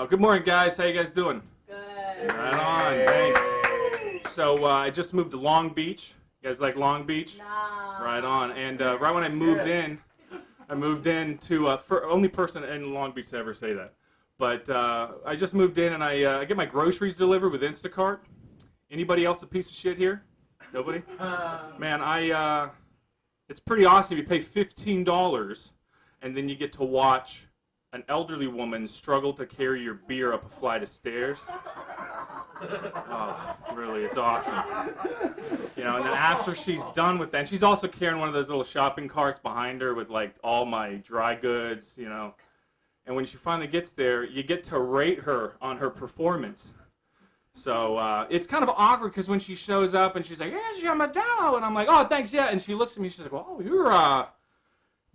Good morning, guys. How you guys doing? Good. Right on. Thanks. So I just moved to Long Beach. You guys like Long Beach? No. Right on. And right when I moved in to only person in Long Beach to ever say that. But I just moved in and I get my groceries delivered with Instacart. Anybody else a piece of shit here? Nobody? Man, it's pretty awesome. You pay $15 and then you get to watch an elderly woman struggle to carry your beer up a flight of stairs. Oh, really, it's awesome. You know, and then after she's done with that, and she's also carrying one of those little shopping carts behind her with like all my dry goods, you know. And when she finally gets there, you get to rate her on her performance. So it's kind of awkward because when she shows up and she's like, "Yes, you're Modelo," and I'm like, "Oh, thanks, yeah." And she looks at me, she's like, "Oh,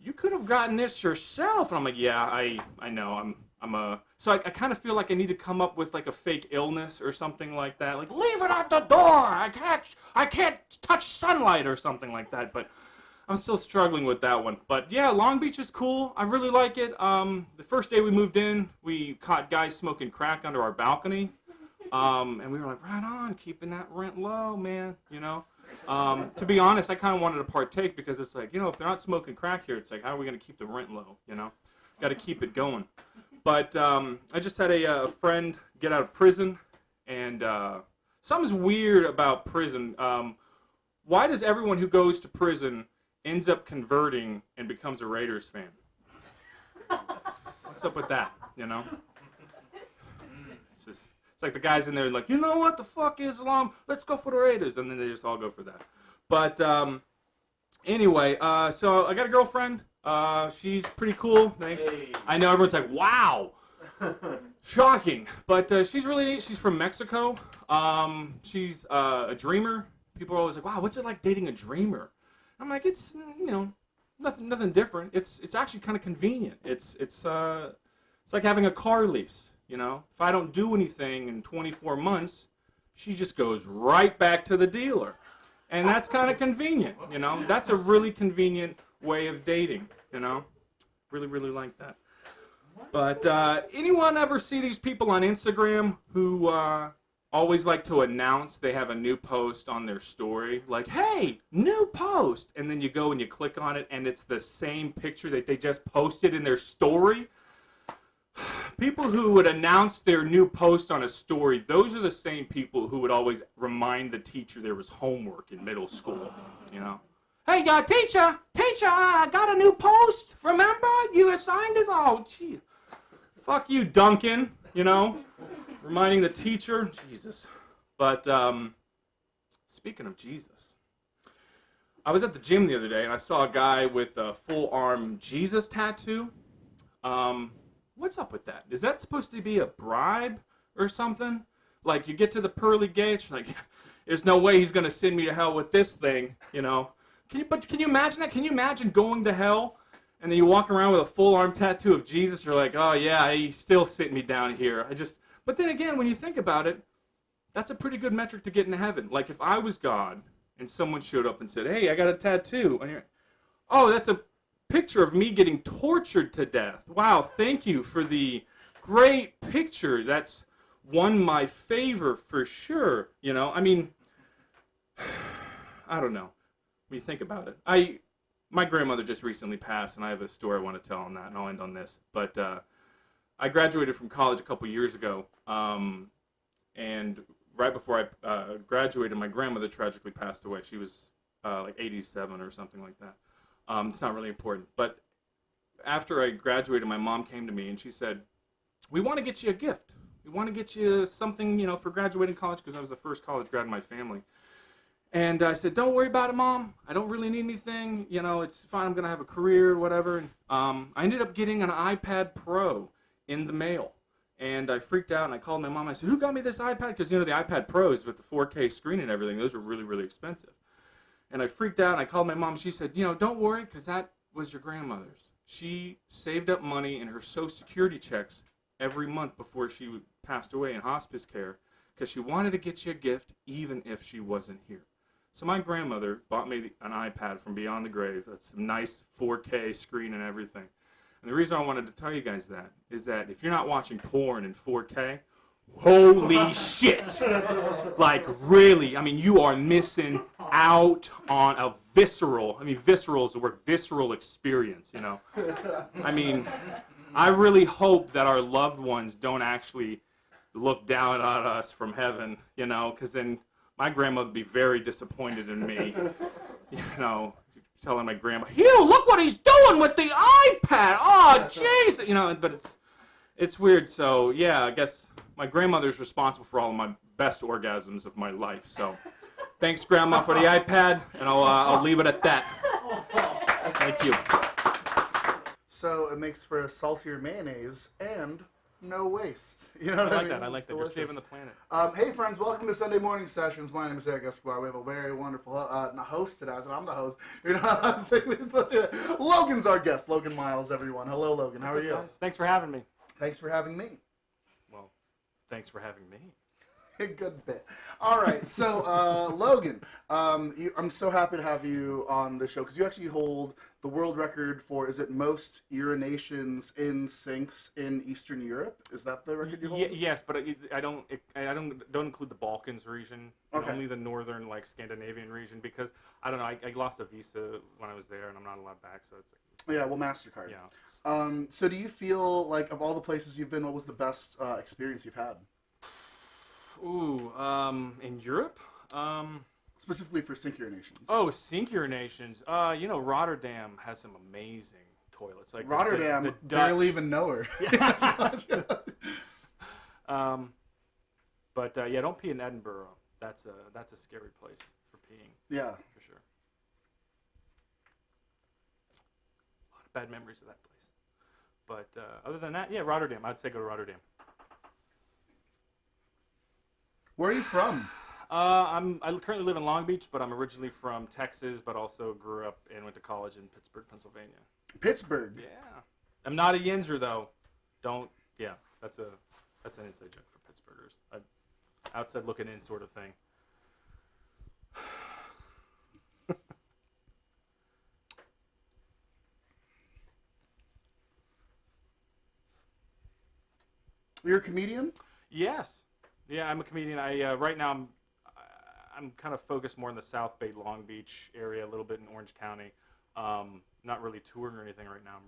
you could have gotten this yourself." And I'm like, "Yeah, I know. So I kind of feel like I need to come up with like a fake illness or something like that. Like, leave it at the door. I can't touch sunlight or something like that. But I'm still struggling with that one. But yeah, Long Beach is cool. I really like it. The first day we moved in, we caught guys smoking crack under our balcony. And we were like, right on, keeping that rent low, man, you know. To be honest, I kind of wanted to partake because it's like, you know, if they're not smoking crack here, it's like, how are we going to keep the rent low, you know? Got to keep it going. But I just had a friend get out of prison, and something's weird about prison. Why does everyone who goes to prison ends up converting and becomes a Raiders fan? What's up with that, you know? It's like the guys in there like, you know what the fuck, Islam? Let's go for the Raiders. And then they just all go for that. But anyway, so I got a girlfriend. She's pretty cool. Thanks. Hey. I know everyone's like, wow. Shocking. But she's really neat. She's from Mexico. She's a dreamer. People are always like, wow, what's it like dating a dreamer? I'm like, it's, you know, nothing different. It's actually kind of convenient. It's like having a car lease. You know, if I don't do anything in 24 months, she just goes right back to the dealer. And that's kind of convenient, you know. That's a really convenient way of dating, you know. Really, really like that. But anyone ever see these people on Instagram who always like to announce they have a new post on their story? Like, hey, new post. And then you go and you click on it, and it's the same picture that they just posted in their story. People who would announce their new post on a story, those are the same people who would always remind the teacher there was homework in middle school, you know. Hey, teacher, I got a new post. Remember? You assigned us? Oh, gee. Fuck you, Duncan, you know. Reminding the teacher. Jesus. But speaking of Jesus, I was at the gym the other day, and I saw a guy with a full-arm Jesus tattoo. What's up with that? Is that supposed to be a bribe or something? Like, you get to the pearly gates, like, there's no way he's going to send me to hell with this thing, you know? Can you imagine that? Can you imagine going to hell, and then you walk around with a full-arm tattoo of Jesus, you're like, oh, yeah, he's still sitting me down here. But then again, when you think about it, that's a pretty good metric to get into heaven. Like, if I was God, and someone showed up and said, hey, I got a tattoo, and you're, oh, that's a picture of me getting tortured to death. Wow, thank you for the great picture. That's won my favor for sure. You know, I mean, I don't know. When you think about it, my grandmother just recently passed, and I have a story I want to tell on that, and I'll end on this. But I graduated from college a couple years ago, and right before I graduated, my grandmother tragically passed away. She was like 87 or something like that. It's not really important. But after I graduated, my mom came to me and she said, we want to get you a gift. We want to get you something, you know, for graduating college, because I was the first college grad in my family. And I said, don't worry about it, Mom. I don't really need anything. You know, it's fine. I'm going to have a career, whatever. And, I ended up getting an iPad Pro in the mail. And I freaked out and I called my mom. I said, who got me this iPad? Because, you know, the iPad Pros with the 4K screen and everything, those are really, really expensive. And I freaked out, and I called my mom. She said, you know, don't worry, because that was your grandmother's. She saved up money in her Social Security checks every month before she passed away in hospice care, because she wanted to get you a gift even if she wasn't here. So my grandmother bought me an iPad from beyond the grave. That's a nice 4K screen and everything. And the reason I wanted to tell you guys that is that if you're not watching porn in 4K, holy shit! Like, really, I mean, you are missing out on a visceral is the word, visceral experience, you know? I mean, I really hope that our loved ones don't actually look down on us from heaven, you know, because then my grandmother would be very disappointed in me, you know, telling my grandma, Hugh, look what he's doing with the iPad. Oh, jeez, you know. But it's weird. So yeah, I guess my grandmother's responsible for all of my best orgasms of my life. So thanks, Grandma, for the iPad, and I'll leave it at that. Thank you. So it makes for a saltier mayonnaise and no waste. You know what I mean? That. I like that. You're saving the planet. Hey friends, welcome to Sunday Morning Sessions. My name is Erik Escobar. We have a very wonderful host today. I'm the host. You know, I was thinking Logan's our guest. Logan Miles, everyone. Hello, Logan. How are you? Guys? Thanks for having me. Thanks for having me. Well, thanks for having me. Good bit. All right, so Logan, I'm so happy to have you on the show because you actually hold the world record for, is it most urinations in sinks in Eastern Europe? Is that the record you hold? Yes, but I don't include the Balkans region, okay. Only the northern, like, Scandinavian region, because I don't know, I lost a visa when I was there and I'm not allowed back, so it's like, yeah, well, MasterCard. Yeah. So do you feel like, of all the places you've been, what was the best experience you've had? Ooh, in Europe? Specifically for sink urinations. Oh, sink urinations. You know, Rotterdam has some amazing toilets. Like Rotterdam, the barely even know her. But yeah, don't pee in Edinburgh. That's a scary place for peeing. Yeah. For sure. A lot of bad memories of that place. But other than that, yeah, Rotterdam. I'd say go to Rotterdam. Where are you from? I currently live in Long Beach, but I'm originally from Texas, but also grew up and went to college in Pittsburgh, Pennsylvania. Pittsburgh? Yeah. I'm not a Yinzer, though. Yeah, that's an inside joke for Pittsburghers. Outside looking in sort of thing. You're a comedian? Yes. Yeah, I'm a comedian. Right now I'm kind of focused more in the South Bay, Long Beach area, a little bit in Orange County. Not really touring or anything right now.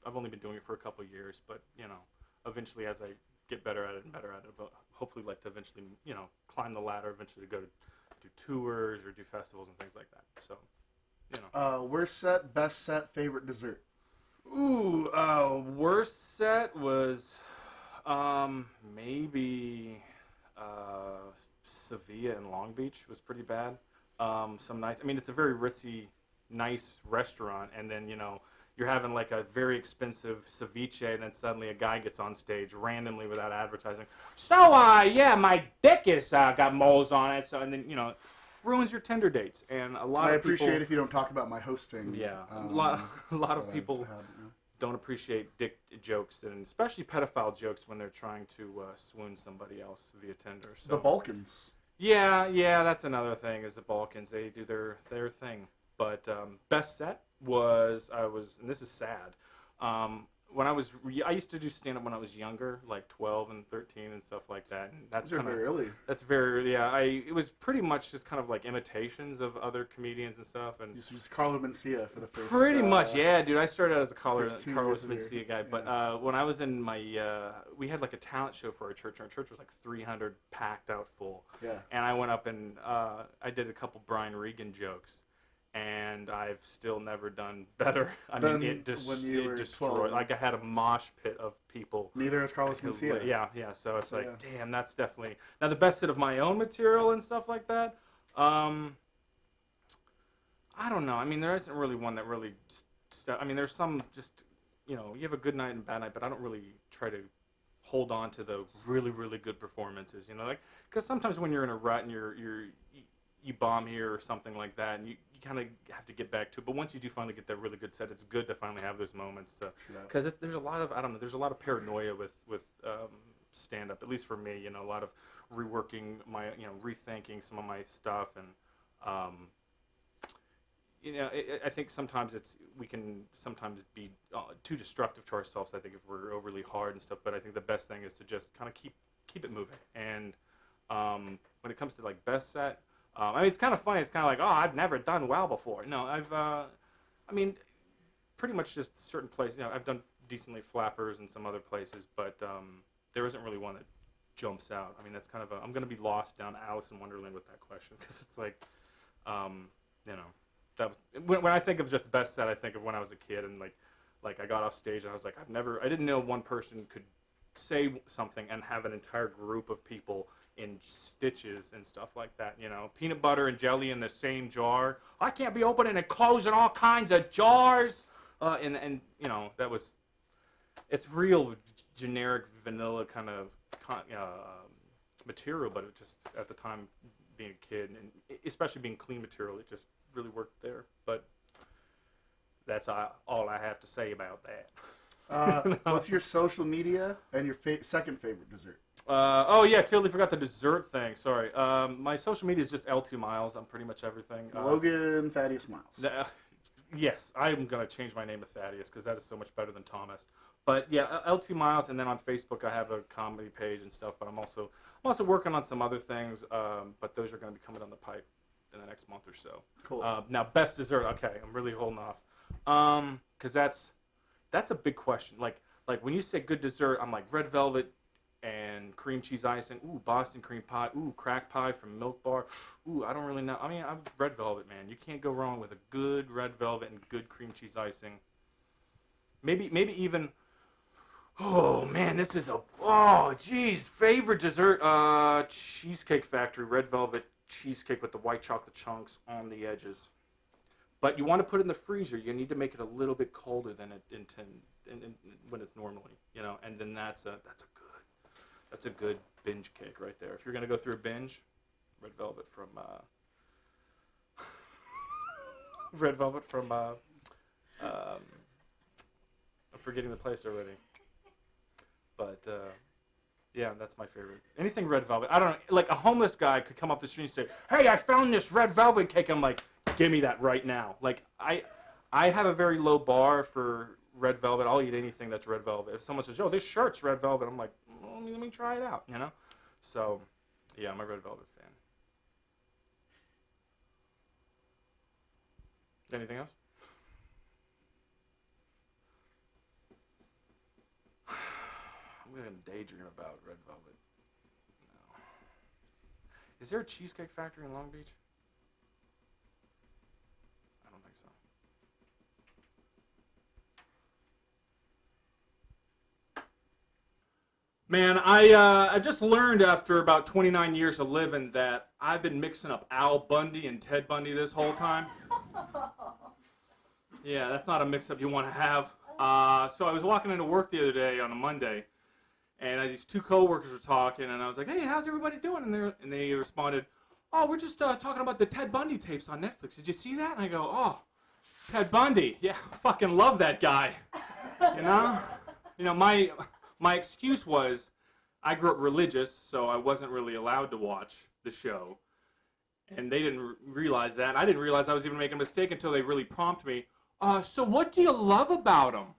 I've only been doing it for a couple of years, but you know, eventually as I get better at it and better at it, hopefully like to eventually, you know, climb the ladder, eventually to go to do tours or do festivals and things like that. So, you know. Worst set, best set, favorite dessert? Ooh, worst set was maybe Sevilla in Long Beach was pretty bad. Some nights, I mean, it's a very ritzy, nice restaurant, and then, you know, you're having like a very expensive ceviche, and then suddenly a guy gets on stage randomly without advertising. So, yeah, my dick is got moles on it. So, and then, you know, ruins your Tinder dates. And a lot of people. I appreciate if you don't talk about my hosting. Yeah, a lot of people don't appreciate dick jokes, and especially pedophile jokes when they're trying to swoon somebody else via Tinder. So. The Balkans. Yeah, that's another thing, is the Balkans. They do their thing. But best set was, and this is sad, when I used to do stand-up when I was younger, like 12 and 13 and stuff like that. And that's kind of very early. That's very, yeah. It was pretty much just kind of like imitations of other comedians and stuff. And just Carlo Mencia for the first. Pretty much, yeah, dude. I started out as a Carlos Mencia guy, but when I was in my, we had like a talent show for our church. Our church was like 300 packed out full. Yeah. And I went up and I did a couple Brian Regan jokes. And I've still never done better. I mean, it destroyed. 12. Like, I had a mosh pit of people. Neither has Carlos Mencia. Yeah. So it's like, damn, that's definitely. Now, the best set of my own material and stuff like that, I don't know. I mean, there isn't really one that really. I mean, there's some just, you know, you have a good night and a bad night, but I don't really try to hold on to the really, really good performances, you know, like, because sometimes when you're in a rut and you bomb here or something like that, and you kind of have to get back to it. But once you do finally get that really good set, it's good to finally have those moments because there's a lot of there's a lot of paranoia with stand-up, at least for me, you know, a lot of reworking my, you know, rethinking some of my stuff, and I think sometimes we can sometimes be too destructive to ourselves. I think if we're overly hard and stuff. But I think the best thing is to just kind of keep it moving. And when it comes to like best set, I mean, it's kind of funny. It's kind of like, oh, I've never done well before. No, I mean, pretty much just certain places. I've done decently flappers and some other places, but there isn't really one that jumps out. I mean, that's kind of I'm going to be lost down Alice in Wonderland with that question, because it's like, that was, when I think of just best set, I think of when I was a kid and like I got off stage and I was like, I didn't know one person could say something and have an entire group of people in stitches and stuff like that. Peanut butter and jelly in the same jar. I can't be opening and closing all kinds of jars. And that was, it's real generic vanilla kind of material, but it just, at the time, being a kid and especially being clean material, it just really worked there. But that's all I have to say about that. What's your social media and your second favorite dessert? Oh yeah, totally forgot the dessert thing. Sorry. My social media is just L2 Miles on pretty much everything. Logan Thaddeus Miles. Yes, I'm gonna change my name to Thaddeus because that is so much better than Thomas. But yeah, L2 Miles, and then on Facebook I have a comedy page and stuff. But I'm also working on some other things. But those are gonna be coming down the pipe in the next month or so. Cool. Now, best dessert. Okay, I'm really holding off. Because that's a big question. Like when you say good dessert, I'm like red velvet and cream cheese icing. Ooh, Boston cream pie. Ooh, crack pie from Milk Bar. Ooh, I don't really know. I mean, I'm red velvet, man. You can't go wrong with a good red velvet and good cream cheese icing. Maybe even. Oh man, this is favorite dessert. Cheesecake Factory red velvet cheesecake with the white chocolate chunks on the edges. But you want to put it in the freezer. You need to make it a little bit colder than it when it's normally, And then that's a good binge cake right there. If you're gonna go through a binge, red velvet from I'm forgetting the place already. But yeah, that's my favorite. Anything red velvet. I don't know. Like a homeless guy could come up the street and say, "Hey, I found this red velvet cake." I'm like, give me that right now. Like I have a very low bar for red velvet. I'll eat anything that's red velvet. If someone says, "Oh, this shirt's red velvet," I'm like, well, let me try it out, So, yeah, I'm a red velvet fan. Anything else? I'm gonna daydream about red velvet. No. Is there a Cheesecake Factory in Long Beach? I don't think so. Man, I just learned after about 29 years of living that I've been mixing up Al Bundy and Ted Bundy this whole time. Yeah, that's not a mix-up you want to have. So I was walking into work the other day on a Monday, and these two coworkers were talking, and I was like, "Hey, how's everybody doing?" And they responded, "Oh, we're just talking about the Ted Bundy tapes on Netflix. Did you see that?" And I go, "Oh, Ted Bundy, yeah, fucking love that guy." My excuse was I grew up religious, so I wasn't really allowed to watch the show, and they didn't realize that. I didn't realize I was even making a mistake until they really prompted me. So what do you love about him?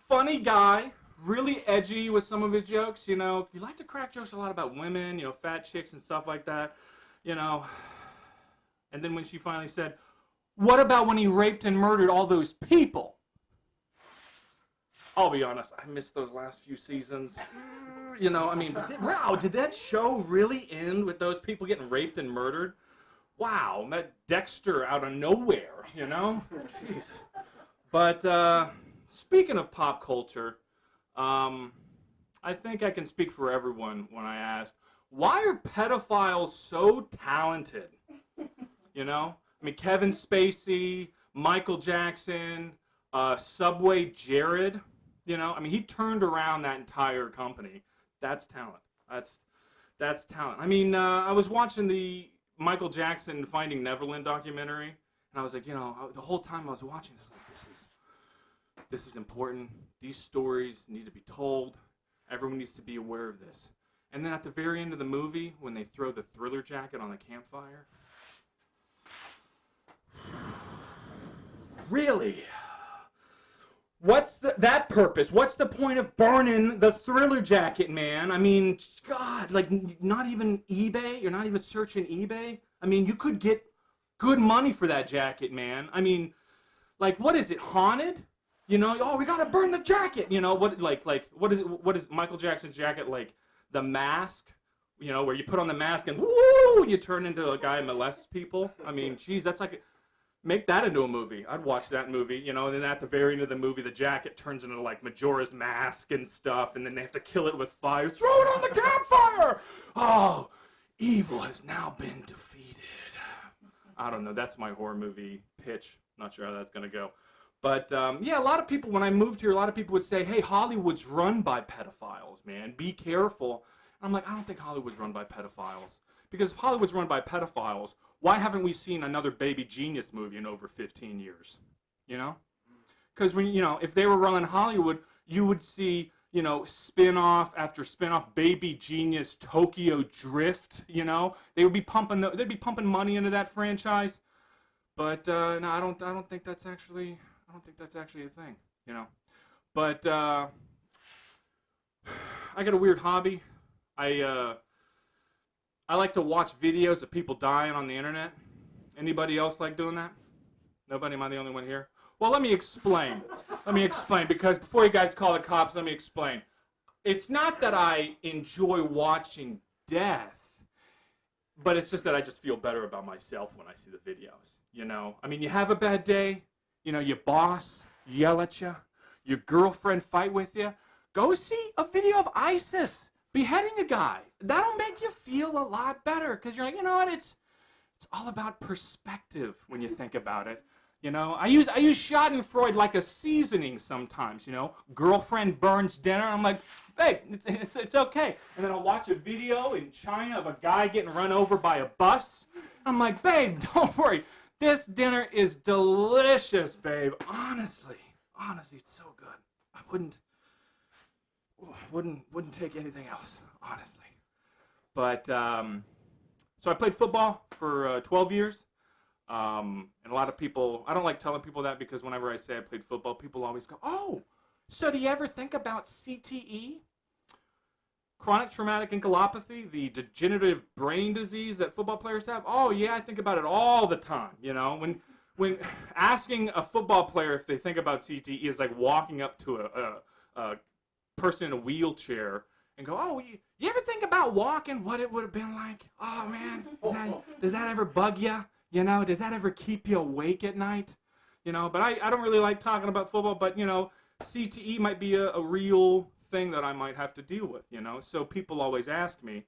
Funny guy. Really edgy with some of his jokes, He like to crack jokes a lot about women, fat chicks and stuff like that, And then when she finally said, "What about when he raped and murdered all those people?" I'll be honest, I missed those last few seasons. Did that show really end with those people getting raped and murdered? Wow, met Dexter out of nowhere, Jeez. But speaking of pop culture, I think I can speak for everyone when I ask, why are pedophiles so talented? Kevin Spacey, Michael Jackson, Subway Jared, he turned around that entire company. That's talent. That's talent. I was watching the Michael Jackson Finding Neverland documentary, and I was like, the whole time I was watching, I was like, this is important. These stories need to be told. Everyone needs to be aware of this. And then at the very end of the movie, when they throw the Thriller jacket on the campfire, really? What's that purpose? What's the point of burning the Thriller jacket, man? I mean, God, like, not even eBay? You're not even searching eBay? I mean, you could get good money for that jacket, man. I mean, like, what is it, haunted? You know, oh, we gotta burn the jacket. You know, what is Michael Jackson's jacket, like, The Mask? You know, where you put on the mask and, woo, you turn into a guy who molests people? I mean, geez, that's like... Make that into a movie. I'd watch that movie, you know, and then at the very end of the movie, the jacket turns into, like, Majora's Mask and stuff, and then they have to kill it with fire. Throw it on the campfire! Oh, evil has now been defeated. I don't know. That's my horror movie pitch. Not sure how that's going to go. But, yeah, a lot of people, when I moved here, a lot of people would say, hey, Hollywood's run by pedophiles, man. Be careful. And I'm like, I don't think Hollywood's run by pedophiles. Because if Hollywood's run by pedophiles, why haven't we seen another Baby Genius movie in over 15 years? You know? Because, you know, if they were running Hollywood, you would see, you know, spin-off after spin-off, Baby Genius, Tokyo Drift, you know? They would be pumping, they'd be pumping money into that franchise. But, no, I don't think that's actually a thing, you know? But, I got a weird hobby. I like to watch videos of people dying on the internet. Anybody else like doing that? Nobody? Am I the only one here? Well, let me explain. Because before you guys call the cops, let me explain. It's not that I enjoy watching death, but it's just that I just feel better about myself when I see the videos, you know? I mean, you have a bad day, you know, your boss yell at you, your girlfriend fight with you. Go see a video of ISIS beheading a guy. That'll make you feel a lot better, because you're like, you know what, it's all about perspective when you think about it. You know, I use Schadenfreude like a seasoning sometimes, you know. Girlfriend burns dinner, I'm like, babe, it's okay. And then I'll watch a video in China of a guy getting run over by a bus. I'm like, babe, don't worry. This dinner is delicious, babe. Honestly, it's so good. I wouldn't take anything else, honestly. But, so I played football for 12 years. And a lot of people, I don't like telling people that, because whenever I say I played football, people always go, oh, so do you ever think about CTE? Chronic traumatic encephalopathy, the degenerative brain disease that football players have? Oh, yeah, I think about it all the time, you know? When asking a football player if they think about CTE is like walking up to a person in a wheelchair and go, oh, you ever think about walking, what it would have been like? Oh, man, does that ever bug you? You know, does that ever keep you awake at night? You know, but I don't really like talking about football, but, you know, CTE might be a real thing that I might have to deal with, you know? So people always ask me,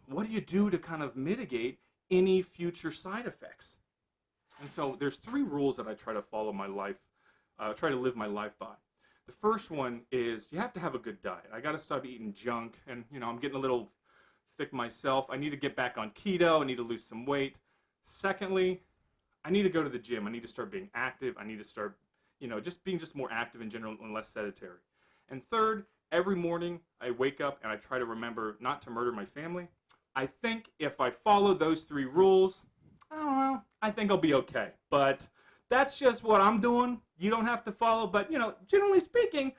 what do you do to kind of mitigate any future side effects? And so there's 3 rules that I try to follow my life, try to live my life by. The first one is you have to have a good diet. I got to stop eating junk, and, you know, I'm getting a little thick myself. I need to get back on keto. I need to lose some weight. Secondly, I need to go to the gym. I need to start being active. I need to start, you know, just being more active in general and less sedentary. And third, every morning I wake up and I try to remember not to murder my family. I think if I follow those 3 rules, I don't know, I think I'll be okay. But that's just what I'm doing. You don't have to follow, but, you know, generally speaking,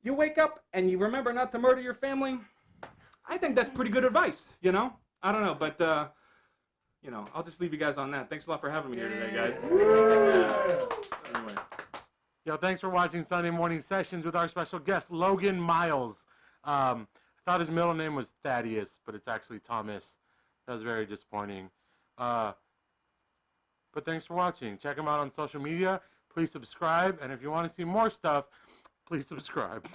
you wake up and you remember not to murder your family. I think that's pretty good advice, you know? I don't know, but, you know, I'll just leave you guys on that. Thanks a lot for having me here today, guys. Anyway. Yo, thanks for watching Sunday Morning Sessions with our special guest, Logan Miles. I thought his middle name was Thaddeus, but it's actually Thomas. That was very disappointing. But thanks for watching. Check him out on social media. Please subscribe. And if you want to see more stuff, please subscribe.